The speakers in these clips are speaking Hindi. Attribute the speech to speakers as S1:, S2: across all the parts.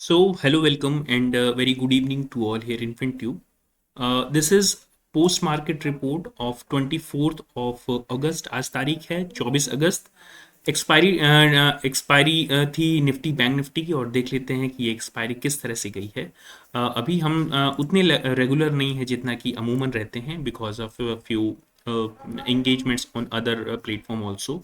S1: So, hello, welcome, and very good evening to all here in FinTube. This is post market report of 24th of अगस्त। आज तारीख है 24 अगस्त। एक्सपायरी थी निफ्टी बैंक निफ्टी की, और देख लेते हैं कि ये एक्सपायरी किस तरह से गई है। अभी हम उतने रेगुलर नहीं है जितना कि अमूमन रहते हैं, because of few engagements on other platform also.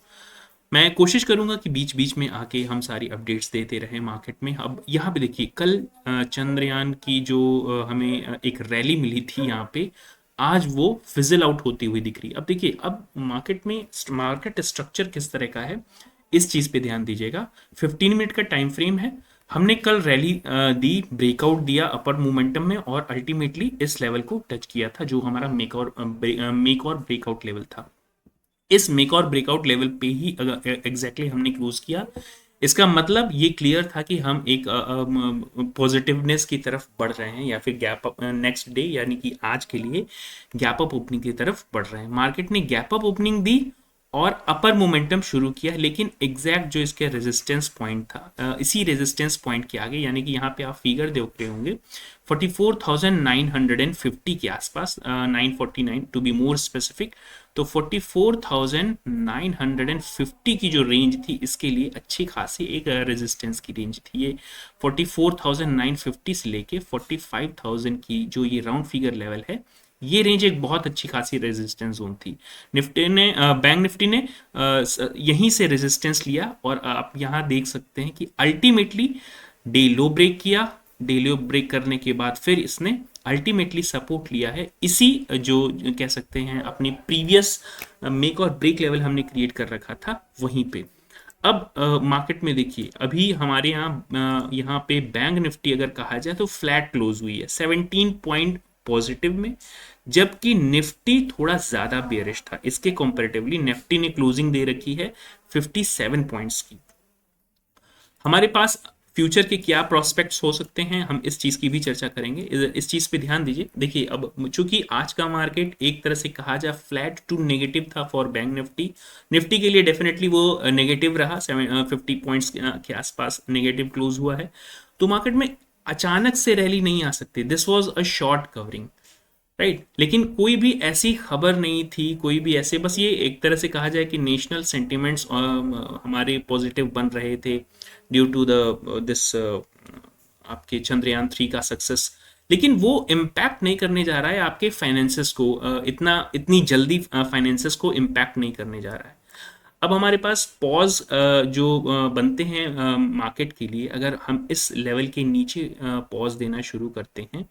S1: मैं कोशिश करूंगा कि बीच बीच में आके हम सारी अपडेट्स देते रहें मार्केट में। अब यहाँ पे देखिए, कल चंद्रयान की जो हमें एक रैली मिली थी यहाँ पे, आज वो फिजल आउट होती हुई दिख रही है। अब देखिए, अब मार्केट में मार्केट स्ट्रक्चर किस तरह का है, इस चीज़ पे ध्यान दीजिएगा। 15 मिनट का टाइम फ्रेम है। हमने कल रैली दी, ब्रेकआउट दिया अपर मोमेंटम में, और अल्टीमेटली इस लेवल को टच किया था जो हमारा मेक और ब्रेकआउट लेवल था। इस मेक और ब्रेकआउट लेवल पे ही एग्जैक्टली हमने क्लोज किया। इसका मतलब ये क्लियर था कि हम एक पॉजिटिवनेस की तरफ बढ़ रहे हैं, या फिर गैप अप नेक्स्ट डे यानी कि आज के लिए गैप अप ओपनिंग की तरफ बढ़ रहे हैं। मार्केट ने गैप अप ओपनिंग दी और अपर मोमेंटम शुरू किया, लेकिन एग्जैक्ट जो इसके रेजिस्टेंस पॉइंट था, इसी रेजिस्टेंस पॉइंट के आगे, यानी कि यहाँ पे आप फिगर देख रहे होंगे 44,950 के आसपास, 949 टू बी मोर स्पेसिफिक। तो 44,950 की जो रेंज थी, इसके लिए अच्छी खासी एक रेजिस्टेंस की रेंज थी ये। 44,950 से लेके 45,000 की जो ये राउंड फिगर लेवल है, ये रेंज एक बहुत अच्छी खासी रेजिस्टेंस जोन थी। निफ्टी ने बैंक निफ्टी ने यहीं से रेजिस्टेंस लिया, और आप यहाँ देख सकते हैं कि अल्टीमेटली डे लो ब्रेक किया। डे लो ब्रेक करने के बाद फिर इसने अल्टीमेटली सपोर्ट लिया है, इसी जो कह सकते हैं अपनी प्रीवियस मेक और ब्रेक लेवल हमने क्रिएट कर रखा था वहीं पे। अब मार्केट में देखिए, अभी हमारे यहाँ पे बैंक निफ्टी अगर कहा जाए तो फ्लैट क्लोज हुई है 17 पॉइंट पॉजिटिव में, जबकि निफ्टी थोड़ा ज्यादा बेयरिश था। इसके कंपैरेटिवली निफ्टी ने क्लोजिंग दे रखी है 57 पॉइंट्स की। हमारे पास फ्यूचर के क्या प्रोस्पेक्ट्स हो सकते हैं, हम इस चीज़ की भी चर्चा करेंगे। इस चीज़ पे ध्यान दीजिए। देखिए, अब चूंकि आज का मार्केट एक तरह से कहा जाए फ्लैट टू नेगेटिव था फॉर बैंक निफ्टी। निफ्टी के लिए डेफिनेटली वो नेगेटिव रहा, 50 पॉइंट्स के आसपास नेगेटिव क्लोज हुआ है। तो मार्केट में अचानक से रैली नहीं आ सकती। This was a short covering, right. लेकिन कोई भी ऐसी खबर नहीं थी, कोई भी ऐसे, बस ये एक तरह से कहा जाए कि नेशनल सेंटिमेंट्स हमारे पॉजिटिव बन रहे थे ड्यू टू द दिस आपके चंद्रयान 3 का सक्सेस। लेकिन वो इम्पैक्ट नहीं करने जा रहा है आपके फाइनेंसेस को, इतनी जल्दी फाइनेंसेस को इम्पैक्ट नहीं करने जा रहा है। अब हमारे पास पॉज जो बनते हैं मार्केट के लिए, अगर हम इस लेवल के नीचे पॉज देना शुरू करते हैं,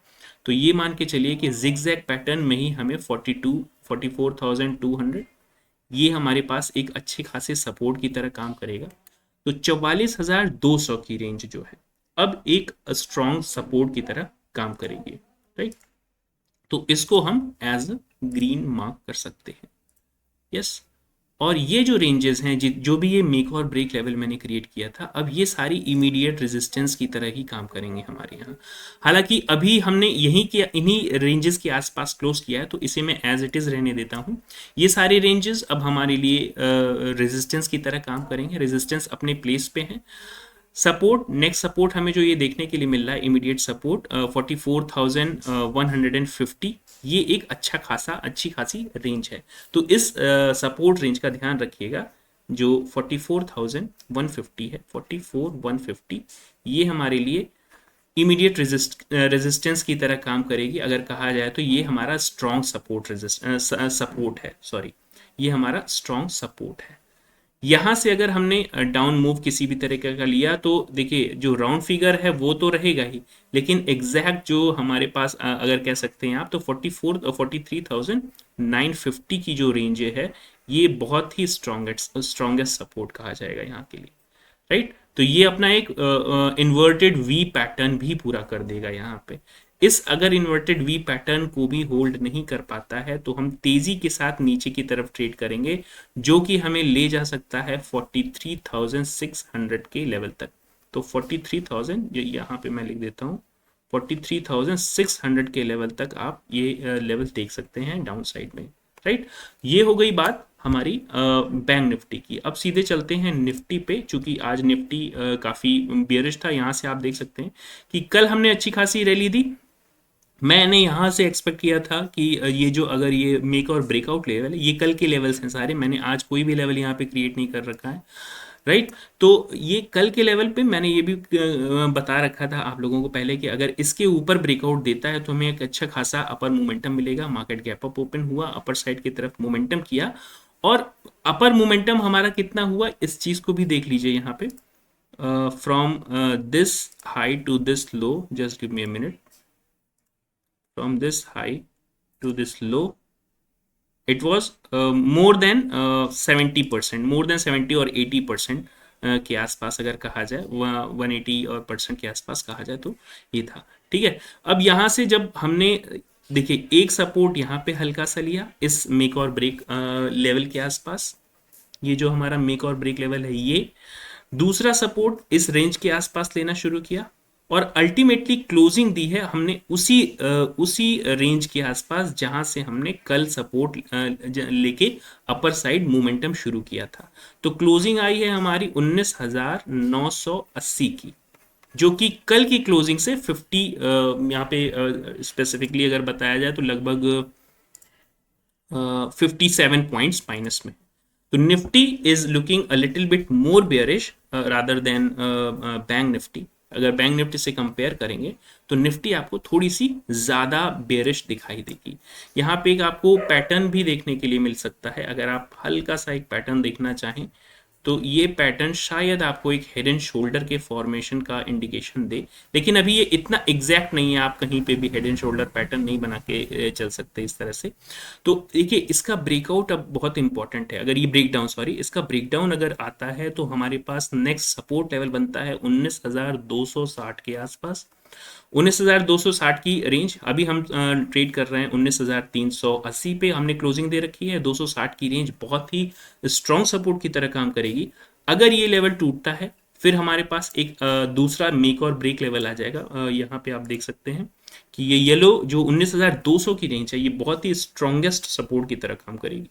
S1: तो ये मान के चलिए कि जिगजैग पैटर्न में ही हमें 44,200 ये हमारे पास एक अच्छे खासे सपोर्ट की तरह काम करेगा। तो 44,200 की रेंज जो है अब एक स्ट्रॉन्ग सपोर्ट की तरह काम करेगी, राइट। तो इसको हम एज ग्रीन मार्क कर सकते हैं, यस। और ये जो रेंजेस हैं, जो भी ये मेक और ब्रेक लेवल मैंने क्रिएट किया था, अब ये सारी इमीडिएट रेजिस्टेंस की तरह ही काम करेंगे हमारे यहाँ। हालांकि अभी हमने यहीं के इन्हीं रेंजेस के आसपास क्लोज किया है, तो इसे मैं एज इट इज़ रहने देता हूँ। ये सारे रेंजेस अब हमारे लिए रेजिस्टेंस की तरह काम करेंगे। रेजिस्टेंस अपने प्लेस पे हैं। सपोर्ट, नेक्स्ट सपोर्ट हमें जो ये देखने के लिए मिल रहा है, इमीडिएट सपोर्ट 44,150, ये एक अच्छी खासी रेंज है। तो इस सपोर्ट रेंज का ध्यान रखिएगा, जो 44,150 है, 44,150 ये हमारे लिए इमीडिएट रेजिस्टेंस की तरह काम करेगी। अगर कहा जाए तो ये हमारा स्ट्रॉन्ग सपोर्ट है, सॉरी, ये हमारा स्ट्रॉन्ग सपोर्ट है। यहाँ से अगर हमने डाउन मूव किसी भी तरीके का लिया, तो देखिए जो राउंड फिगर है वो तो रहेगा ही, लेकिन एग्जैक्ट जो हमारे पास अगर कह सकते हैं आप, तो 43,950 की जो रेंज है, ये बहुत ही स्ट्रॉन्गेस्ट सपोर्ट कहा जाएगा यहाँ के लिए, राइट। तो ये अपना एक इन्वर्टेड वी पैटर्न भी पूरा कर देगा यहाँ पे। इस अगर इन्वर्टेड वी पैटर्न को भी होल्ड नहीं कर पाता है, तो हम तेजी के साथ नीचे की तरफ ट्रेड करेंगे, जो कि हमें ले जा सकता है 43,600 के लेवल तक। तो 43,000 यहाँ पे मैं लिख देता हूँ, 43,600 के लेवल तक आप ये लेवल देख सकते हैं डाउन साइड में, राइट। ये हो गई बात हमारी बैंक निफ्टी की। अब सीधे चलते हैं निफ्टी पे, चूंकि आज निफ्टी काफ़ी बियरिश था। यहाँ से आप देख सकते हैं कि कल हमने अच्छी खासी रैली दी। मैंने यहाँ से एक्सपेक्ट किया था कि ये जो अगर ये मेक और ब्रेकआउट लेवल है, ये कल के लेवल्स हैं सारे, मैंने आज कोई भी लेवल यहाँ पे क्रिएट नहीं कर रखा है, राइट। तो ये कल के लेवल पे मैंने ये भी बता रखा था आप लोगों को पहले कि अगर इसके ऊपर ब्रेकआउट देता है तो हमें एक अच्छा खासा अपर मोमेंटम मिलेगा। मार्केट गैप अप ओपन हुआ, अपर साइड की तरफ मोमेंटम किया, और अपर मोमेंटम हमारा कितना हुआ इस चीज को भी देख लीजिए यहाँ पे। From this high to this low, just give me a minute, from this high to this low, it was more than 70%, more than 70 और 80% के आसपास अगर कहा जाए, 180 और परसेंट के आसपास कहा जाए तो ये था, ठीक है। अब यहाँ से जब हमने देखिए एक सपोर्ट यहाँ पे हल्का सा लिया इस मेक और ब्रेक लेवल के आसपास, ये जो हमारा मेक और ब्रेक लेवल है, ये दूसरा सपोर्ट इस रेंज के आसपास लेना शुरू किया, और अल्टीमेटली क्लोजिंग दी है हमने उसी रेंज के आसपास जहां से हमने कल सपोर्ट लेके अपर साइड मोमेंटम शुरू किया था। तो क्लोजिंग आई है हमारी 19,980 की, जो कि कल की क्लोजिंग से 50 यहाँ पे स्पेसिफिकली अगर बताया जाए तो लगभग 57 पॉइंट्स माइनस में। तो Nifty is looking a little bit more bearish rather than bank Nifty. अगर बैंक निफ्टी से कंपेयर करेंगे तो निफ्टी आपको थोड़ी सी ज्यादा बेयरिश दिखाई देगी। यहाँ पे एक आपको पैटर्न भी देखने के लिए मिल सकता है, अगर आप हल्का सा एक पैटर्न देखना चाहें तो ये पैटर्न शायद आपको एक हेड एंड शोल्डर के फॉर्मेशन का इंडिकेशन दे, लेकिन अभी ये इतना एग्जैक्ट नहीं है, आप कहीं पे भी हेड एंड शोल्डर पैटर्न नहीं बना के चल सकते इस तरह से। तो देखिए इसका ब्रेकआउट अब बहुत इंपॉर्टेंट है। अगर ये ब्रेकडाउन, सॉरी, इसका ब्रेकडाउन अगर आता है तो हमारे पास नेक्स्ट सपोर्ट लेवल बनता है 19,260 के आसपास। 19,260 की रेंज अभी हम ट्रेड कर रहे हैं 19,380 पे हमने क्लोजिंग दे रखी है। 260 की रेंज बहुत ही स्ट्रॉन्ग सपोर्ट की तरह काम करेगी। अगर ये लेवल टूटता है फिर हमारे पास एक दूसरा मेक और ब्रेक लेवल आ जाएगा। यहाँ पे आप देख सकते हैं कि ये येलो जो 19,200 की रेंज है, ये बहुत ही स्ट्रॉन्गेस्ट सपोर्ट की तरह काम करेगी।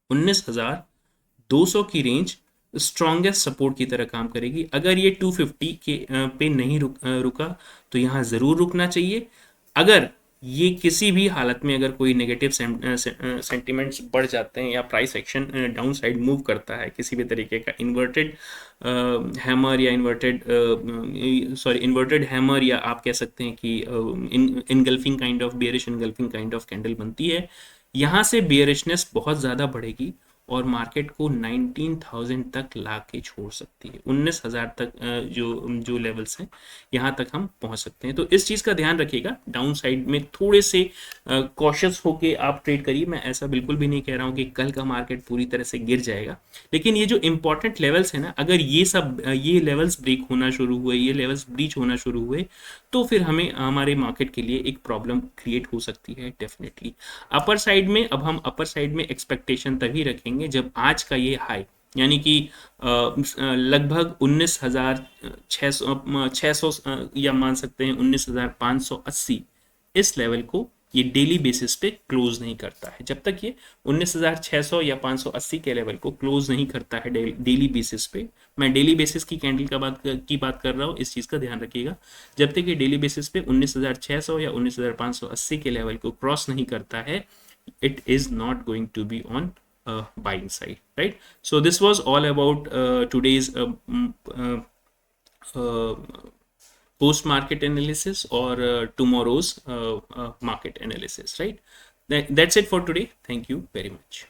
S1: 19,200 की रेंज स्ट्रॉन्गेस्ट सपोर्ट की तरह काम करेगी। अगर ये 250 के पे नहीं रुका तो यहाँ ज़रूर रुकना चाहिए। अगर ये किसी भी हालत में अगर कोई नेगेटिव सेंटिमेंट्स बढ़ जाते हैं या price action down side move करता है, किसी भी तरीके का इन्वर्टेड हैमर या इन्वर्टेड हैमर, या आप कह सकते हैं कि engulfing kind of bearish engulfing kind of candle बनती है, यहाँ से बेयरिशनेस बहुत ज़्यादा बढ़ेगी और मार्केट को 19,000 तक ला के छोड़ सकती है। 19,000 तक जो लेवल्स हैं यहाँ तक हम पहुँच सकते हैं। तो इस चीज़ का ध्यान रखिएगा, डाउन साइड में थोड़े से कॉशियस होके आप ट्रेड करिए। मैं ऐसा बिल्कुल भी नहीं कह रहा हूँ कि कल का मार्केट पूरी तरह से गिर जाएगा, लेकिन ये जो इंपॉर्टेंट लेवल्स है ना, अगर ये लेवल्स ब्रेक होना शुरू हुए, ये लेवल्स ब्रीच होना शुरू हुए, तो फिर हमें हमारे मार्केट के लिए एक प्रॉब्लम क्रिएट हो सकती है डेफिनेटली। अपर साइड में अब हम अपर साइड में एक्सपेक्टेशन तभी रखेंगे जब आज का ये हाई, यानी कि लगभग 19,600 या मान सकते हैं 19,580, इस लेवल को ये डेली बेसिस पे क्लोज नहीं करता है। जब तक ये 19,600 या 580 के लेवल को क्लोज नहीं करता है डेली बेसिस पे, मैं डेली बेसिस की कैंडल की बात कर रहा हूँ, इस चीज़ का ध्यान रखिएगा। जब तक ये डेली बेसिस पे 19,600 या 19,580 के लेवल को क्रॉस नहीं करता है, it is not going to be on buying side, right? So this was all about today's post market analysis or tomorrow's market analysis, right? That's it for today. Thank you very much.